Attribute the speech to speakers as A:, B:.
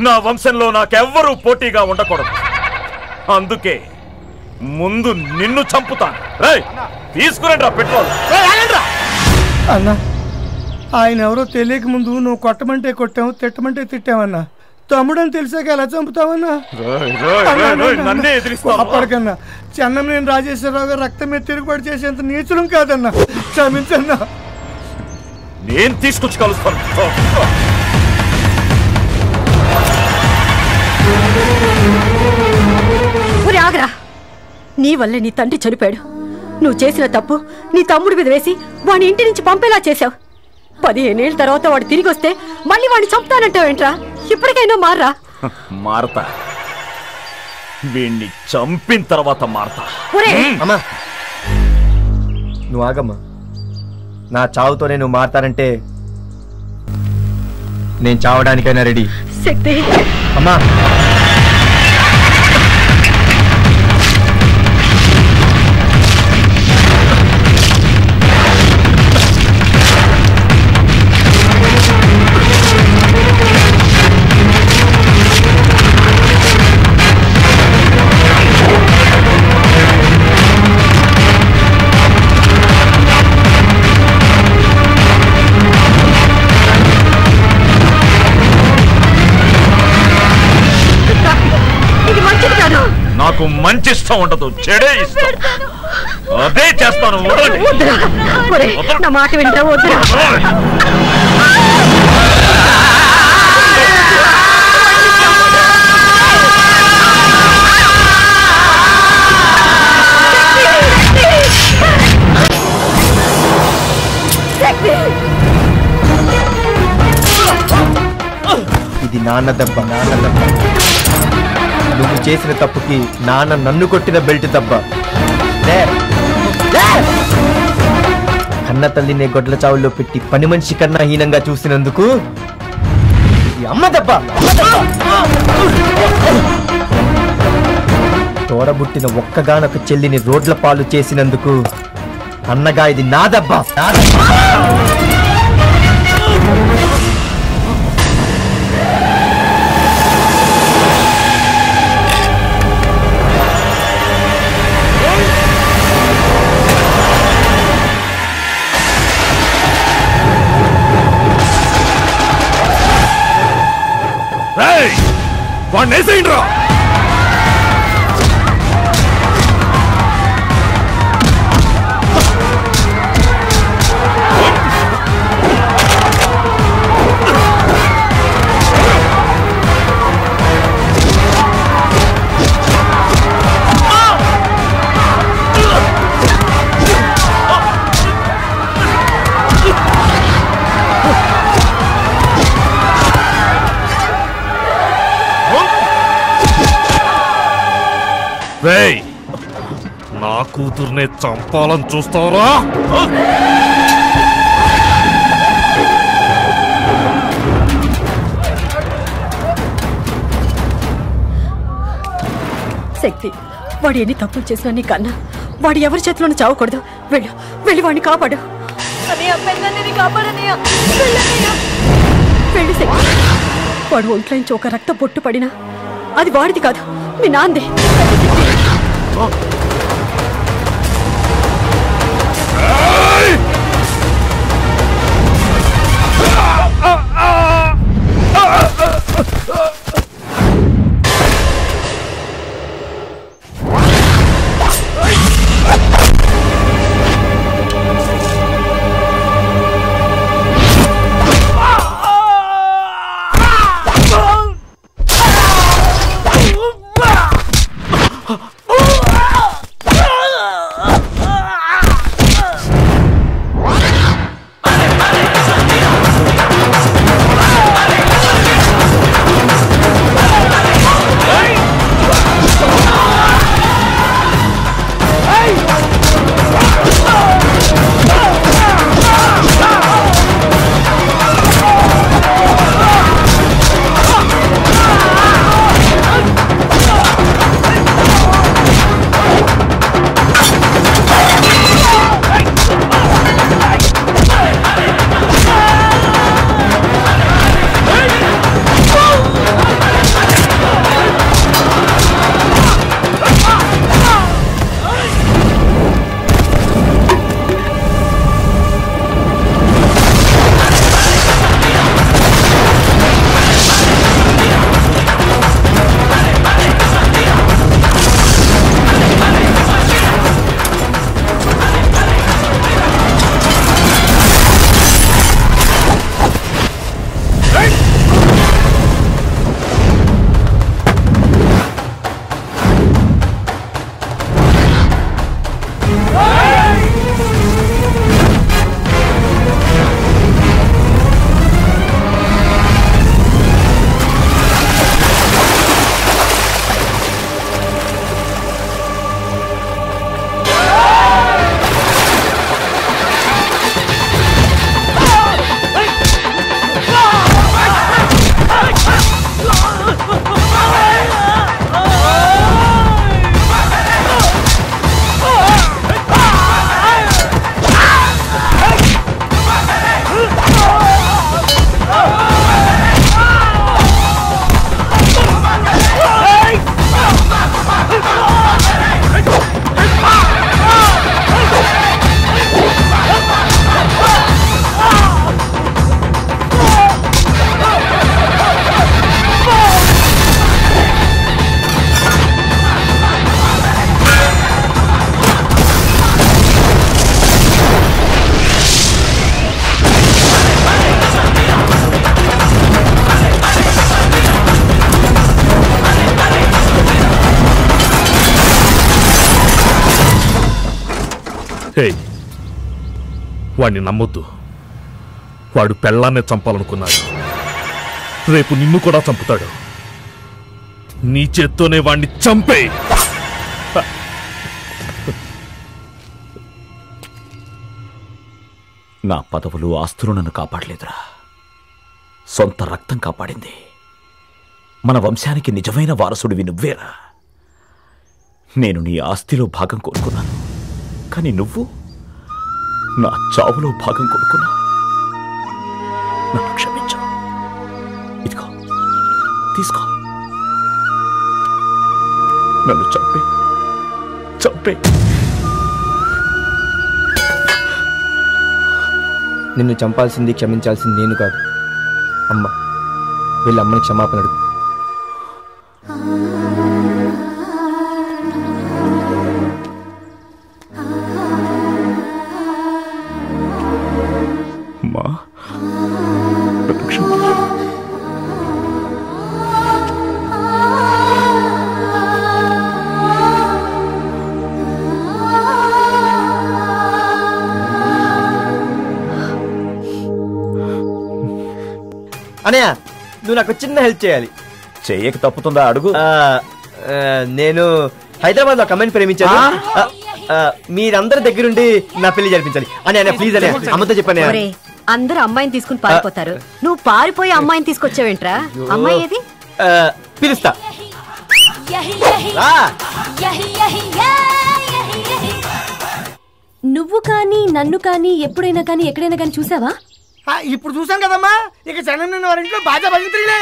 A: నా వంశంలో నాకెవ్వరూ పోటీగా ఉండకూడదు. అందుకే ముందు నిన్ను చంపుతాను. రేయ్, తీసుకురండి పెట్రోల్.
B: అన్నా, ఆయన ఎవరో తెలియక ముందు నువ్వు కొట్టమంటే కొట్టావు, తిట్టమంటే తిట్టావన్నా. తమ్ముడని తెలిసాక ఎలా చంపుతావన్నా?
A: నన్నే ఎదిరిస్తావు?
B: అప్పటికన్నా చెన్నమనేని రాజేశ్వరరావు గారు రక్తం మీద తిరుగుబాటు చేసేంత నీచులం కాదన్నా. క్షమించన్నా.
A: నేను తీసుకొచ్చి కలుస్తాను.
C: ఆగరా, నీ వల్లే నీ తండ్రి చనిపోయాడు. నువ్వు చేసిన తప్పు నీ తమ్ముడి మీద వేసి వాడి ఇంటి నుంచి పంపేలా చేశావు. 15 ఏళ్ళ తర్వాత వాడు తిరిగి వస్తే మళ్ళీ వాడిని చంపుతానంటావేంట్రా? ఇప్పటికైనా మారరా.
A: మారతా, వీణ్ణి చంపిన తర్వాత మారతా.
D: అమ్మా, నువ్వు ఆగమ్మా. నా చావుతోనే నువ్వు మారతానంటే నేను చావడానికైనా రెడీ.
C: శక్తి
D: అమ్మా,
A: నాకు మంచి ఇష్టం ఉండదు, చెడే ఇష్టం. అదే చేస్తాను.
C: నా మాట వింటా. వద్దురా.
D: ఇది నాన్న దెబ్బ. నువ్వు చేసిన తప్పుకి నాన్న నన్ను కొట్టిన బెల్ట్ దెబ్బ. కన్న తల్లినే గొడ్ల చావుల్లో పెట్టి పని మనిషి కన్నా హీనంగా చూసినందుకు అమ్మ దెబ్బ. తోడబుట్టిన ఒక్కగానొక చెల్లిని రోడ్ల పాలు చేసినందుకు అన్నగా ఇది నా దెబ్బ.
A: వాడిని వేసేయండి రా. నా కూతుర్నే చంపాలని చూస్తావరా?
C: శక్తి, వాడు ఎన్ని తప్పులు చేసినా నీకన్నా వాడు ఎవరి చేతిలోనూ చావకూడదు. వెళ్ళి వాడిని కాపాడు. వెళ్ళి శక్తి. వాడు ఒంట్లోంచి ఒక రక్త బొట్టు పడినా అది వాడిది కాదు, మీ నాందే.
A: హే, వాణ్ణి నమ్మొద్దు. వాడు పెళ్ళాన్నే చంపాలనుకున్నాడు. రేపు నిన్ను కూడా చంపుతాడు. నీ చేత్తోనే వాణ్ణి చంపే.
E: నా పదవులు ఆస్తులు నన్ను కాపాడలేదురా, సొంత రక్తం కాపాడింది. మన వంశానికి నిజమైన వారసుడివి నువ్వేరా. నేను నీ ఆస్తిలో భాగం కోరుకున్నాను, కానీ నువ్వు నా చావులో భాగం కోరుకున్నావు. నన్ను క్షమించు. ఇదిగో తీసుకో. నన్ను చంపే చంపే.
D: నిన్ను చంపాల్సింది, క్షమించాల్సింది నేను కాదు, అమ్మ. వీళ్ళ అమ్మని క్షమాపణ అడుగు.
E: అమ్మా,
D: అనయ్య, నువ్వు నాకు చిన్న హెల్ప్ చేయాలి.
E: చెయ్యక తప్పుతుందా అడుగు.
D: నేను హైదరాబాద్ లో కమెంట్ ప్రేమించాను. మీరందరి దగ్గరుండి నా పెళ్లి జరిపించాలి. అని ప్లీజ్ అనే అమ్మతో చెప్పాను.
C: అందరూ అమ్మాయిని తీసుకుని పారిపోతారు, నువ్వు పారిపోయి అమ్మాయిని తీసుకొచ్చావేంట్రా? అమ్మాయి ఏది?
D: పిలుస్తా.
F: నువ్వు కానీ నన్ను కానీ ఎప్పుడైనా కానీ ఎక్కడైనా కానీ చూసావా?
B: ఇప్పుడు చూసాం కదమ్మా. ఇక జనం వారింట్లో బాగా బయలుదేరిలే.